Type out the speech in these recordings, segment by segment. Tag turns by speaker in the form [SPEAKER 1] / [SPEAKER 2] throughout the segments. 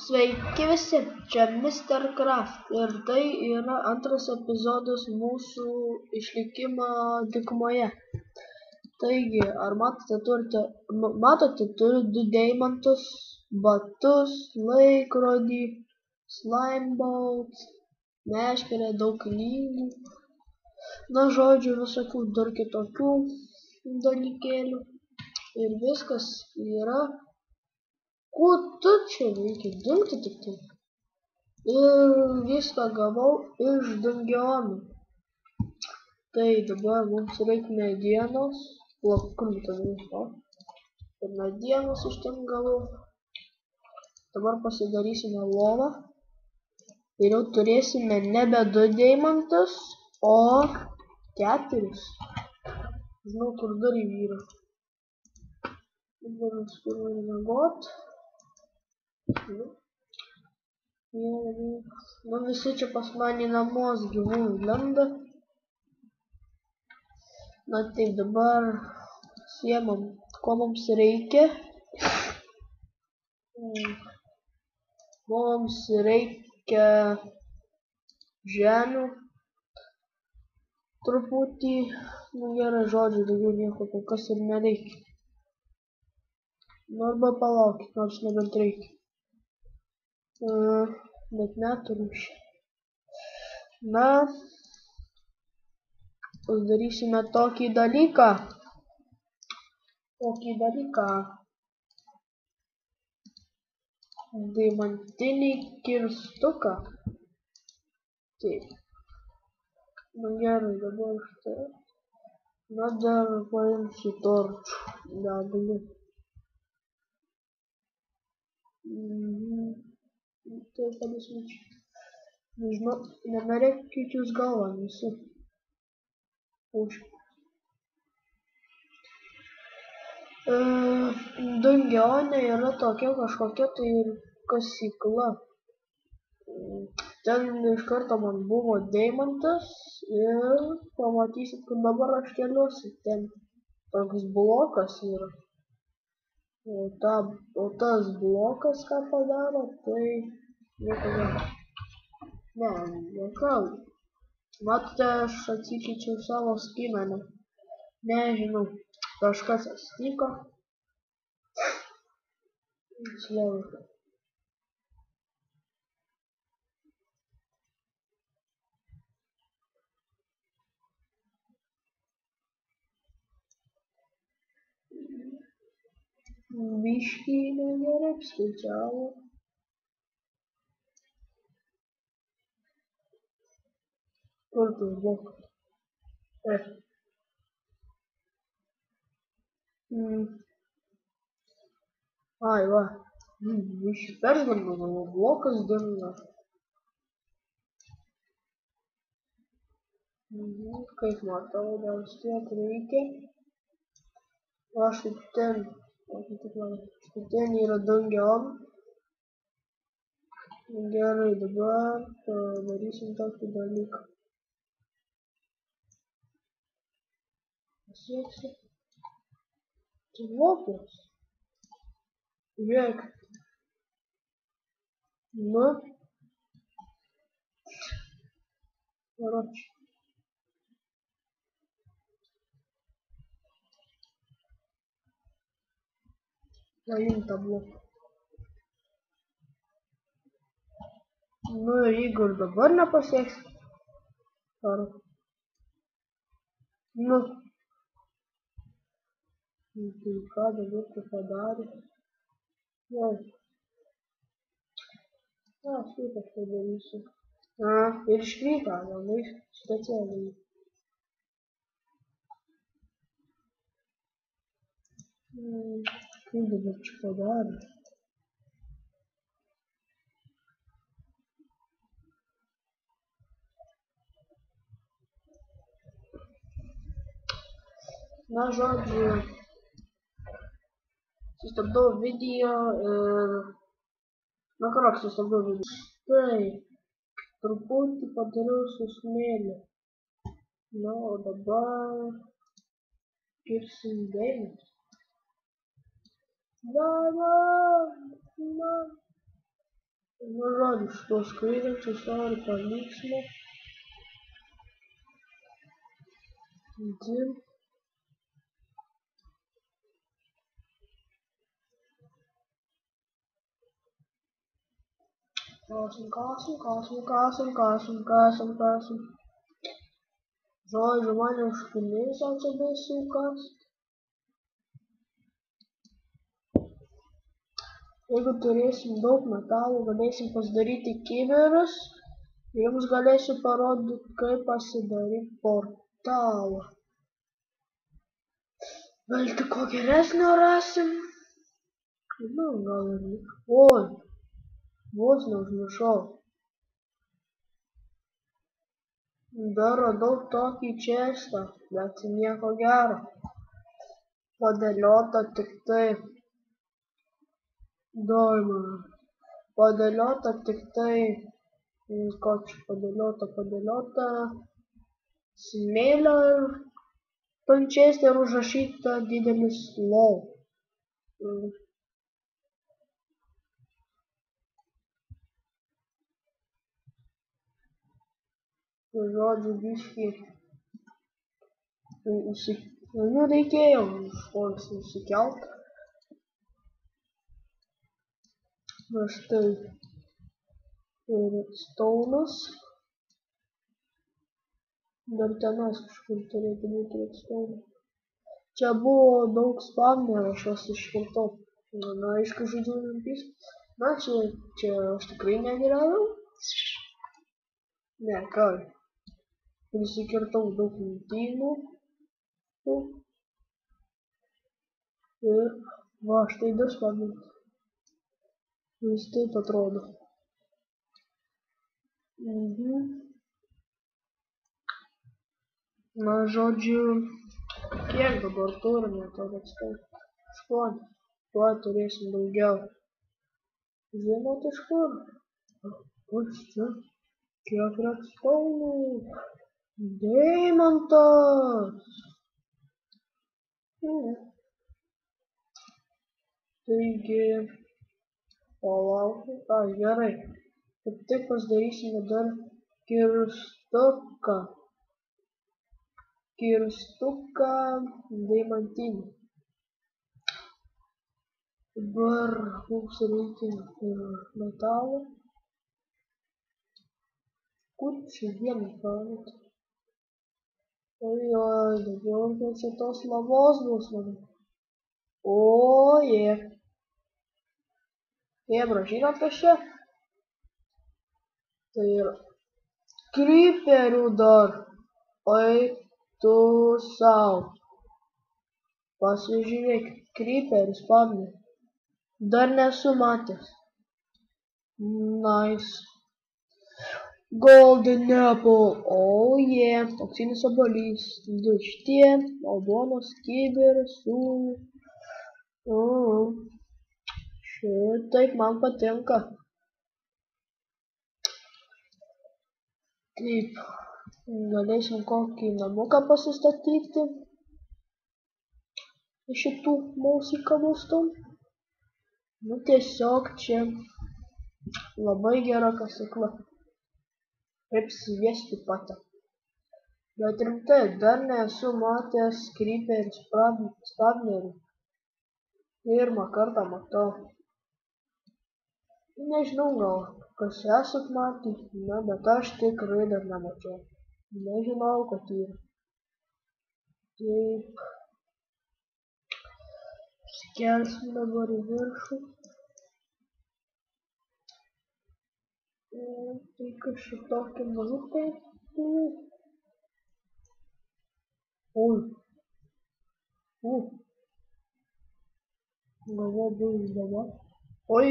[SPEAKER 1] Sveiki visi, čia Mr. Craft ir tai yra antras epizodas mūsų išlikimo dykumoje. Taigi, ar matote, turiu 2 deimantus, batus, laikrodį, slime balls, meškerę, daug knygų, na žodžiu, visokių dar kitokių dalykėlių ir viskas yra. Ko tu čia reikia dingti tik tai? Ir viską gavau iš dungeonų. Tai dabar mums reikia medienos. Kur ten viso? Ir medienos iš ten gavau. Dabar pasidarysime lovą. Ir jau turėsime nebe 2 deimantus, o 4. Žinau, kur dar yra. Dabar mes turime miegot. Nu visi čia pas mane namus gyvūnų lenda. Na taip, dabar siemam, ko mums reikia. Mums reikia žemių truputį. Nu gerai, žodžiu, daugiau nieko kol kas ir nereikia. Nu arba palaukit, nors nebent reikia. Bet neturiu šią. Na, padarysime tokį dalyką. Deimantinį kirstuką. Taip. Na gerai, dabar štai. Na dar paimsiu torčių. Deglu. Tai padėsime čia. Nežinau, nenorėkit jūs galvą visi. Dungeonė yra tokia kažkokia tai kasykla. Ten iš karto man buvo deimantas ir pamatysit, kad dabar aš keliuosi. Ten toks blokas yra. O tas blokas ką padaro, tai nieko gero. Ne, niekau. Matote, aš atsikeičiau savo skiną, nežinau, kažkas atsitiko. Slovo. Biškį negerai apskaičiavo. Kur tas blokas? Ai, va. Biškį peržvelgiau, blokas dingo. Kaip matau, dar tiek reikia. O štai ten yra dungeon. Gerai, dabar padarysim tokį dalyką. Pasieksiu. Tvopos. Žiūrėk. Nu. Karoči. Paim tą bloką. Nu ir jeigu ir dabar nepasieks. Ar. Nu. Tai ką dabar tu padarė? Jau. Štai aš padarysiu. Ir iškrito, labai specialiai. Kaip dabar čia padarė? Na, žodžiu, sustabdau video ir... Na, karoks, sustabdau video. Štai, truputį padariau su smėliu. Na, o dabar... kirsim deimantus. Nu, žodžiu, šitos skraidančius nori paliksime. Dvi. Kāsim. Žodžiu, man jau špinės atsibėsiu kast. Jeigu turėsim daug metalų, galėsim pasidaryti kibirus. Jums galėsiu parodyti, kaip pasidaryti portalą. Gal tik ko geresnio rasim? Nu, gal ir ne. Oi, vos neužmiršau. Dar radau tokį čestą, bet nieko gero. Padėliota tik tai. Padėliota tik tai. Ko čia padėliota. Smėlio ir tam česte ir užrašyta didelis lov. Žodžiu, biškį. Nu, reikėjo žmonės nusikelt. Na štai. Ir staunas. Dar tenas kažkur turėtų būti redstone. Čia buvo daug spawnerio, aš juos iškirtau. Na, aišku, žodžiu, nampys. Na, čia aš tikrai negeriau. Ne, ką. Prisikirtau daug lentynų. Ir va, štai du spawneris. Vis taip atrodo. Na, žodžiu, kiek dabar turime to redstone? 8. Tuoj turėsim daugiau. Žinot iš kur? Pats čia. Kiek redstone? Deimantas! Taigi, palaukit. Gerai. Kaip tik pasidarysime dar kirstuką deimantinį. Dabar mums reikia ir metalo. Kur čia vieną parodyti? Oi, dabar čia tos lavos bus man. O, jie. Hebra, žinot kas čia? Tai yra creeperių dar. Oi, tu sau. Pasižiūrėkit, creeperių spawner. Dar nesu matęs. Nice. Golden apple. Oh yeah. Auksinis obuolys. Du šitie. Aldonos kibiras. Šitaip man patinka. Taip. Galėsim kokį namuką pasistatyti. Iš šitų mausikabustų. Nu tiesiog čia labai gera kasykla. Kaip sviesti patą. Bet rimtai, dar nesu matęs creeperį spawnerį. Pirmą kartą matau. Nežinau, gal kas esat matę, bet aš tikrai dar nemačiau. Nežinau, kad yra. Taip. Skelsim dabar į viršų. Tai kažkaip tokį mažukai. Oi. Galvo bus dabar. Oi.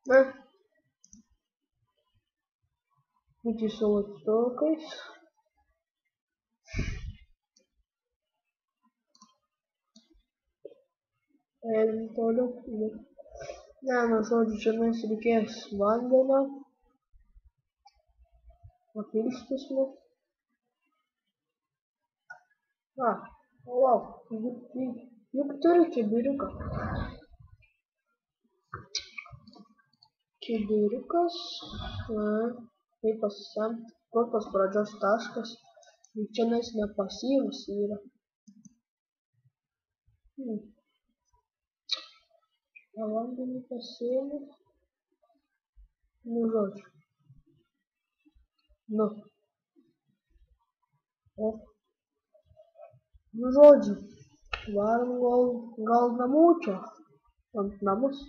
[SPEAKER 1] Na. Iki su laktokais. Einam toliau. Ne, nu žodžiu, čia mes reikės vandenio. Papilstis mus. Palauk, Juk turi kibiriuką. Kibiriukas. Kaip pasisemti. Kur pas pradžios taškas. Juk čia nes nepasyvus yra. Vandenį pasėmė. Nu, žodžiu. Nu. O. Nu, žodžiu. Varom gal namučio. Ant namus.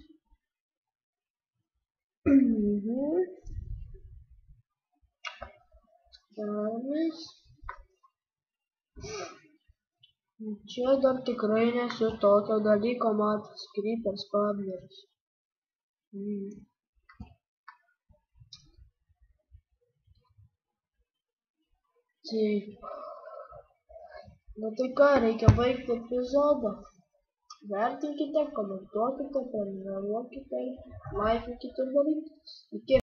[SPEAKER 1] Daromės. Čia dar tikrai nesu tokio dalyko matęs. Creepers partneris. Taip. Na tai ką, reikia baigti epizodą. Vertinkite, komentuokite, prenumeruokite, laikykite ir dalykitės. Iki.